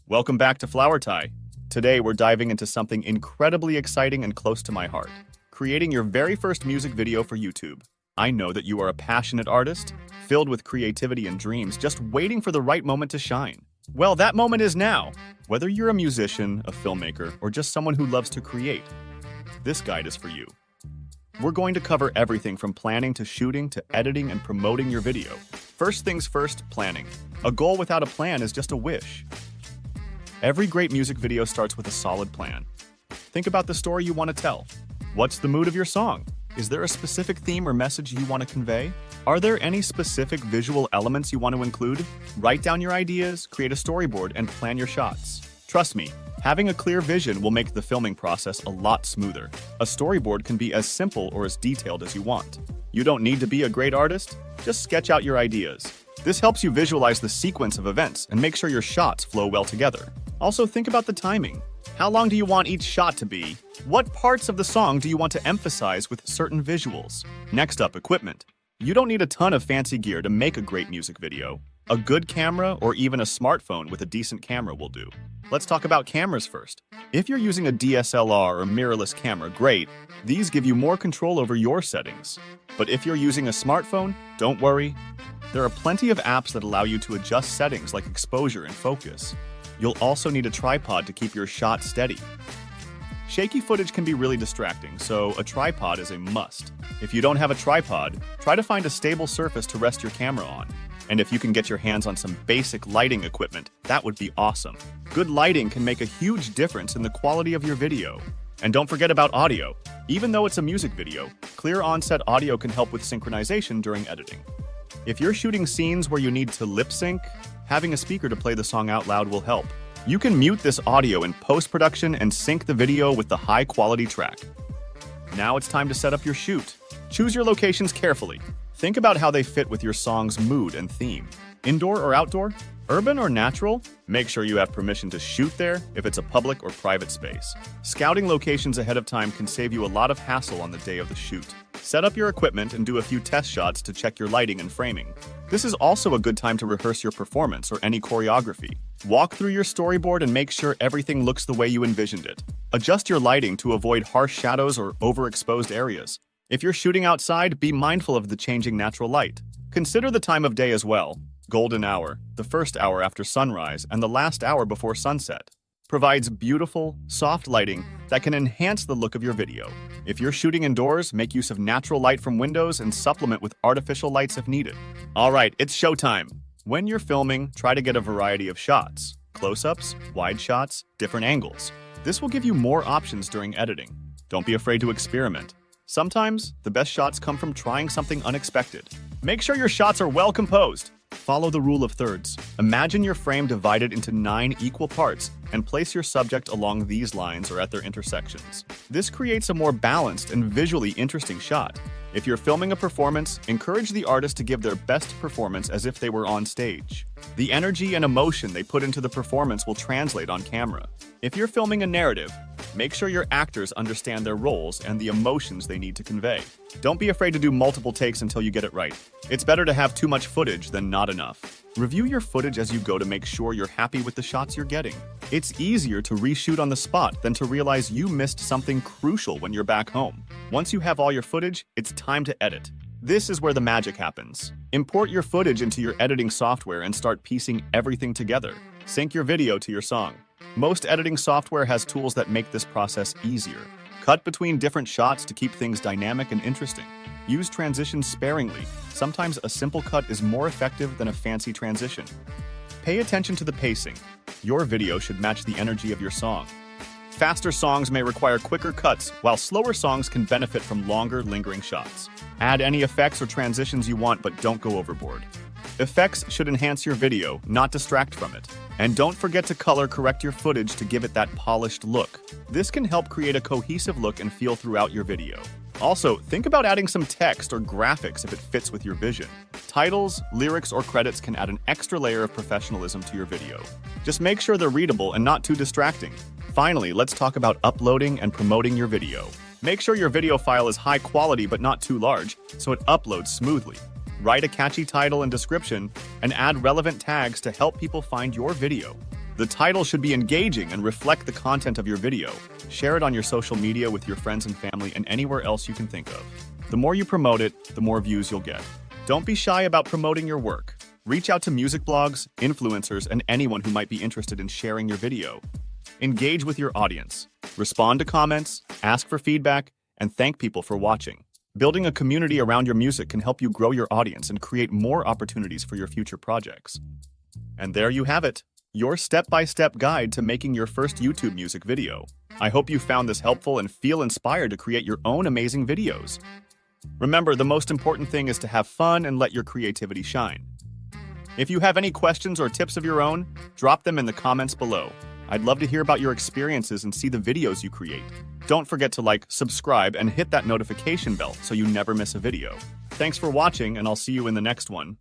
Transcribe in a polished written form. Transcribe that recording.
Welcome back to Flower Tie. Today we're diving into something incredibly exciting and close to my heart. Creating your very first music video for YouTube. I know that you are a passionate artist, filled with creativity and dreams, just waiting for the right moment to shine. Well, that moment is now. Whether you're a musician, a filmmaker, or just someone who loves to create, this guide is for you. We're going to cover everything from planning to shooting to editing and promoting your video. First things first, planning. A goal without a plan is just a wish. Every great music video starts with a solid plan. Think about the story you want to tell. What's the mood of your song? Is there a specific theme or message you want to convey? Are there any specific visual elements you want to include? Write down your ideas, create a storyboard, and plan your shots. Trust me, having a clear vision will make the filming process a lot smoother. A storyboard can be as simple or as detailed as you want. You don't need to be a great artist, just sketch out your ideas. This helps you visualize the sequence of events and make sure your shots flow well together. Also, think about the timing. How long do you want each shot to be? What parts of the song do you want to emphasize with certain visuals? Next up, equipment. You don't need a ton of fancy gear to make a great music video. A good camera or even a smartphone with a decent camera will do. Let's talk about cameras first. If you're using a DSLR or mirrorless camera, great. These give you more control over your settings. But if you're using a smartphone, don't worry. There are plenty of apps that allow you to adjust settings like exposure and focus. You'll also need a tripod to keep your shot steady. Shaky footage can be really distracting, so a tripod is a must. If you don't have a tripod, try to find a stable surface to rest your camera on. And if you can get your hands on some basic lighting equipment, that would be awesome. Good lighting can make a huge difference in the quality of your video. And don't forget about audio. Even though it's a music video, clear on-set audio can help with synchronization during editing. If you're shooting scenes where you need to lip sync, having a speaker to play the song out loud will help. You can mute this audio in post-production and sync the video with the high-quality track. Now it's time to set up your shoot. Choose your locations carefully. Think about how they fit with your song's mood and theme. Indoor or outdoor? Urban or natural? Make sure you have permission to shoot there if it's a public or private space. Scouting locations ahead of time can save you a lot of hassle on the day of the shoot. Set up your equipment and do a few test shots to check your lighting and framing. This is also a good time to rehearse your performance or any choreography. Walk through your storyboard and make sure everything looks the way you envisioned it. Adjust your lighting to avoid harsh shadows or overexposed areas. If you're shooting outside, be mindful of the changing natural light. Consider the time of day as well. Golden hour, the first hour after sunrise, and the last hour before sunset, provides beautiful, soft lighting that can enhance the look of your video. If you're shooting indoors, make use of natural light from windows and supplement with artificial lights if needed. All right, it's showtime. When you're filming, try to get a variety of shots. Close-ups, wide shots, different angles. This will give you more options during editing. Don't be afraid to experiment. Sometimes, the best shots come from trying something unexpected. Make sure your shots are well composed. Follow the rule of thirds. Imagine your frame divided into 9 equal parts and place your subject along these lines or at their intersections. This creates a more balanced and visually interesting shot. If you're filming a performance, encourage the artist to give their best performance as if they were on stage. The energy and emotion they put into the performance will translate on camera. If you're filming a narrative, make sure your actors understand their roles and the emotions they need to convey. Don't be afraid to do multiple takes until you get it right. It's better to have too much footage than not enough. Review your footage as you go to make sure you're happy with the shots you're getting. It's easier to reshoot on the spot than to realize you missed something crucial when you're back home. Once you have all your footage, it's time to edit. This is where the magic happens. Import your footage into your editing software and start piecing everything together. Sync your video to your song. Most editing software has tools that make this process easier. Cut between different shots to keep things dynamic and interesting. Use transitions sparingly. Sometimes a simple cut is more effective than a fancy transition. Pay attention to the pacing. Your video should match the energy of your song. Faster songs may require quicker cuts, while slower songs can benefit from longer, lingering shots. Add any effects or transitions you want, but don't go overboard. Effects should enhance your video, not distract from it. And don't forget to color correct your footage to give it that polished look. This can help create a cohesive look and feel throughout your video. Also, think about adding some text or graphics if it fits with your vision. Titles, lyrics, or credits can add an extra layer of professionalism to your video. Just make sure they're readable and not too distracting. Finally, let's talk about uploading and promoting your video. Make sure your video file is high quality but not too large, so it uploads smoothly. Write a catchy title and description, and add relevant tags to help people find your video. The title should be engaging and reflect the content of your video. Share it on your social media with your friends and family and anywhere else you can think of. The more you promote it, the more views you'll get. Don't be shy about promoting your work. Reach out to music blogs, influencers, and anyone who might be interested in sharing your video. Engage with your audience. Respond to comments, ask for feedback, and thank people for watching. Building a community around your music can help you grow your audience and create more opportunities for your future projects. And there you have it, your step-by-step guide to making your first YouTube music video. I hope you found this helpful and feel inspired to create your own amazing videos. Remember, the most important thing is to have fun and let your creativity shine. If you have any questions or tips of your own, drop them in the comments below. I'd love to hear about your experiences and see the videos you create. Don't forget to like, subscribe, and hit that notification bell so you never miss a video. Thanks for watching, and I'll see you in the next one.